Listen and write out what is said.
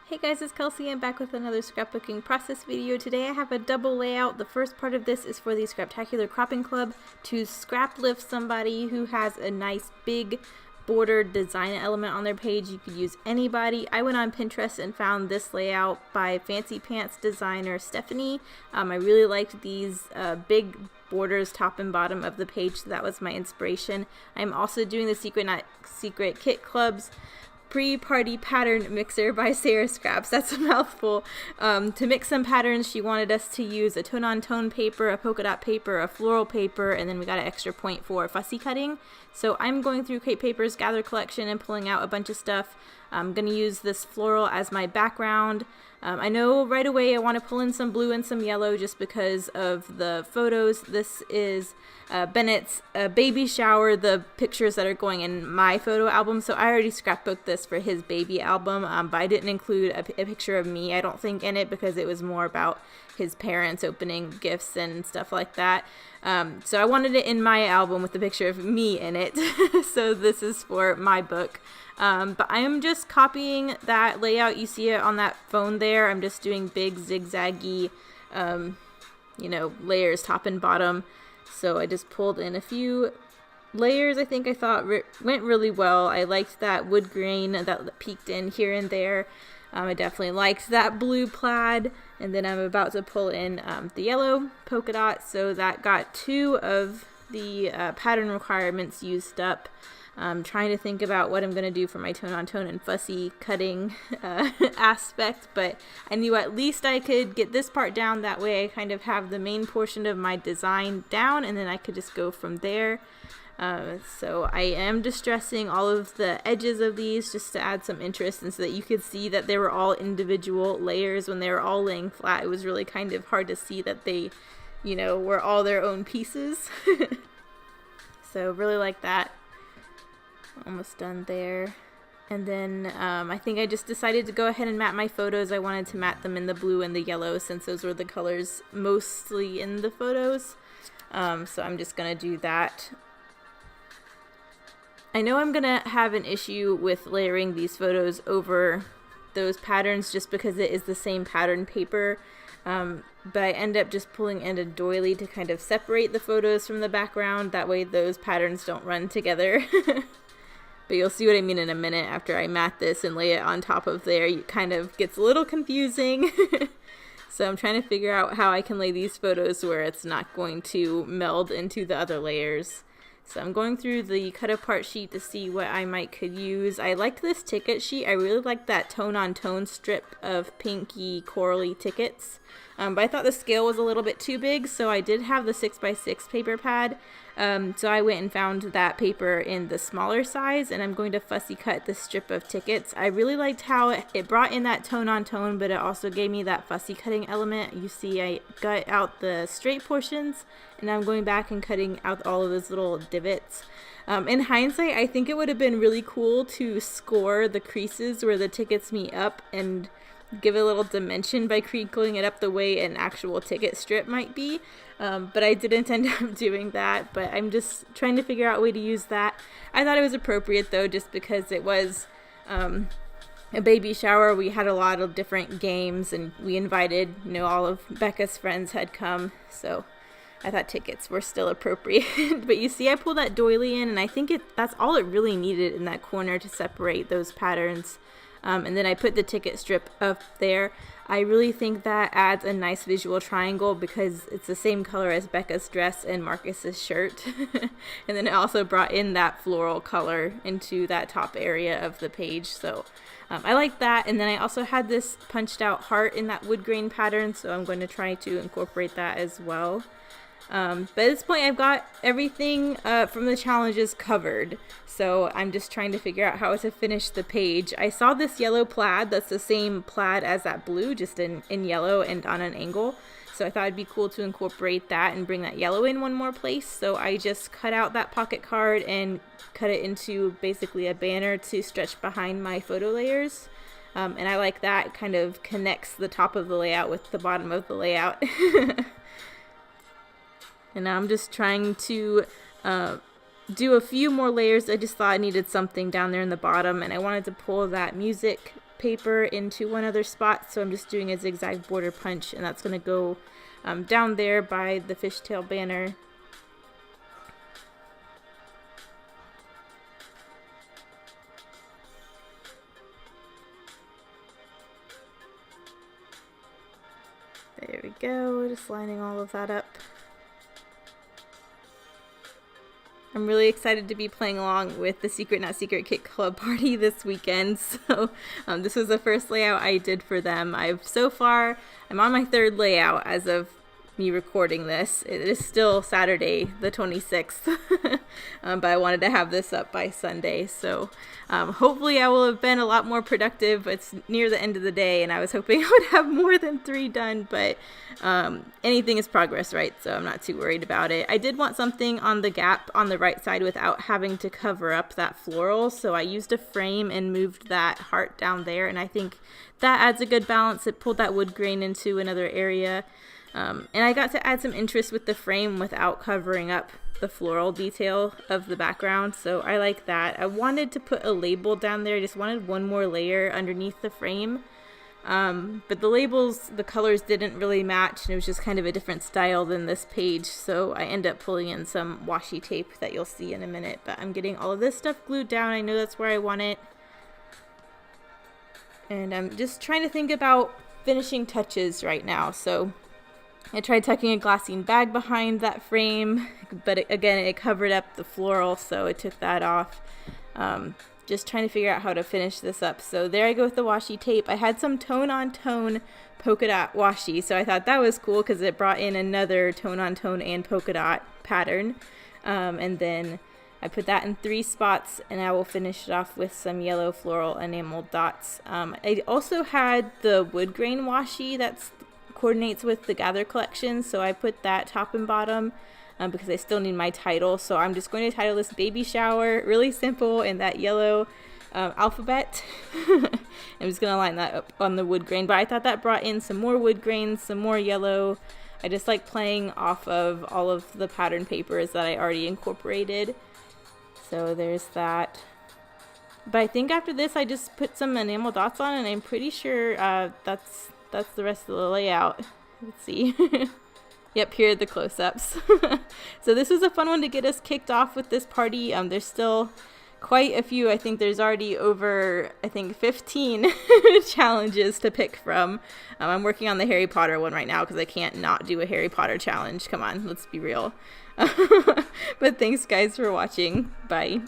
Hey guys, it's Kelsey. I'm back with another scrapbooking process video. Today I have a double layout. The first part of this is for the Scraptacular Cropping Club to scrap lift somebody who has a nice big bordered design element on their page. You could use anybody. I went on Pinterest and found this layout by Fancy Pants designer Stephanie. I really liked these big borders top and bottom of the page, so that was my inspiration. I'm also doing the Secret Kit Club's Pre-Party Pattern Mixer by Sara Scraps. That's a mouthful. To mix some patterns, she wanted us to use a tone-on-tone paper, a polka dot paper, a floral paper, and then we got an extra point for fussy cutting. So I'm going through Crepe Paper's Gather collection and pulling out a bunch of stuff. I'm going to use this floral as my background. I know right away I want to pull in some blue and some yellow just because of the photos. This is Bennett's baby shower, the pictures that are going in my photo album. So I already scrapbooked this for his baby album, but I didn't include a picture of me, I don't think, in it because it was more about his parents opening gifts and stuff like that. So I wanted it in my album with the picture of me in it. So this is for my book. But I am just copying that layout. You see it on that phone there. I'm just doing big zigzaggy, layers top and bottom. So I just pulled in a few layers. I think I thought went really well. I liked that wood grain that peeked in here and there. I definitely liked that blue plaid. And then I'm about to pull in the yellow polka dot. So that got two of the pattern requirements used up. I'm trying to think about what I'm going to do for my tone-on-tone and fussy cutting aspect, but I knew at least I could get this part down. That way I kind of have the main portion of my design down, and then I could just go from there. So I am distressing all of the edges of these just to add some interest, and so that you could see that they were all individual layers. When they were all laying flat, it was really kind of hard to see that they, were all their own pieces. So really like that. Almost done there. And then I think I just decided to go ahead and matte my photos. I wanted to matte them in the blue and the yellow since those were the colors mostly in the photos. So I'm just going to do that. I know I'm going to have an issue with layering these photos over those patterns just because it is the same pattern paper. But I end up just pulling in a doily to kind of separate the photos from the background. That way those patterns don't run together. But you'll see what I mean in a minute after I matte this and lay it on top of there. It kind of gets a little confusing. So I'm trying to figure out how I can lay these photos where it's not going to meld into the other layers. So I'm going through the cut apart sheet to see what I could use. I liked this ticket sheet. I really liked that tone-on-tone strip of pinky corally tickets. But I thought the scale was a little bit too big, so I did have the 6x6 paper pad. So I went and found that paper in the smaller size, and I'm going to fussy cut the strip of tickets. I really liked how it brought in that tone-on-tone, but it also gave me that fussy cutting element. You see I cut out the straight portions, and I'm going back and cutting out all of those little divots. In hindsight, I think it would have been really cool to score the creases where the tickets meet up and give it a little dimension by crinkling it up the way an actual ticket strip might be. But I didn't end up doing that, but I'm just trying to figure out a way to use that. I thought it was appropriate though, just because it was a baby shower. We had a lot of different games and we invited, all of Becca's friends had come, so I thought tickets were still appropriate. But you see I pulled that doily in, and I think that's all it really needed in that corner to separate those patterns. And then I put the ticket strip up there. I really think that adds a nice visual triangle because it's the same color as Becca's dress and Marcus's shirt. And then it also brought in that floral color into that top area of the page. So I like that. And then I also had this punched out heart in that wood grain pattern, so I'm going to try to incorporate that as well. But at this point I've got everything from the challenges covered, so I'm just trying to figure out how to finish the page. I saw this yellow plaid that's the same plaid as that blue, just in yellow and on an angle, so I thought it'd be cool to incorporate that and bring that yellow in one more place. So I just cut out that pocket card and cut it into basically a banner to stretch behind my photo layers. And I like that. It kind of connects the top of the layout with the bottom of the layout. And now I'm just trying to do a few more layers. I just thought I needed something down there in the bottom, and I wanted to pull that music paper into one other spot, so I'm just doing a zigzag border punch, and that's going to go down there by the fishtail banner. There we go, just lining all of that up. I'm really excited to be playing along with the Secret Not Secret Kit Club party this weekend. So this was the first layout I did for them. I'm on my third layout as of me recording this. It is still Saturday the 26th, but I wanted to have this up by Sunday. So hopefully I will have been a lot more productive. It's near the end of the day, and I was hoping I would have more than 3 done, but anything is progress, right? So I'm not too worried about it. I did want something on the gap on the right side without having to cover up that floral, so I used a frame and moved that heart down there, and I think that adds a good balance. It pulled that wood grain into another area. And I got to add some interest with the frame without covering up the floral detail of the background, so I like that. I wanted to put a label down there. I just wanted one more layer underneath the frame, but the labels, the colors didn't really match, and it was just kind of a different style than this page, so I end up pulling in some washi tape that you'll see in a minute. But I'm getting all of this stuff glued down. I know that's where I want it, and I'm just trying to think about finishing touches right now. So I tried tucking a glassine bag behind that frame, but again, it covered up the floral, so I took that off. Just trying to figure out how to finish this up. So there I go with the washi tape. I had some tone-on-tone polka dot washi, so I thought that was cool because it brought in another tone-on-tone and polka dot pattern. And then I put that in 3 spots, and I will finish it off with some yellow floral enameled dots. I also had the wood grain washi that's coordinates with the Gather collection, so I put that top and bottom because I still need my title. So I'm just going to title this Baby Shower, really simple, in that yellow alphabet. I'm just going to line that up on the wood grain, but I thought that brought in some more wood grains, some more yellow. I just like playing off of all of the pattern papers that I already incorporated. So there's that. But I think after this I just put some enamel dots on, and I'm pretty sure that's the rest of the layout. Let's see. Yep, here are the close-ups. So this was a fun one to get us kicked off with this party. There's still quite a few. I think there's already over, 15 challenges to pick from. I'm working on the Harry Potter one right now because I can't not do a Harry Potter challenge. Come on, let's be real. But thanks guys for watching. Bye.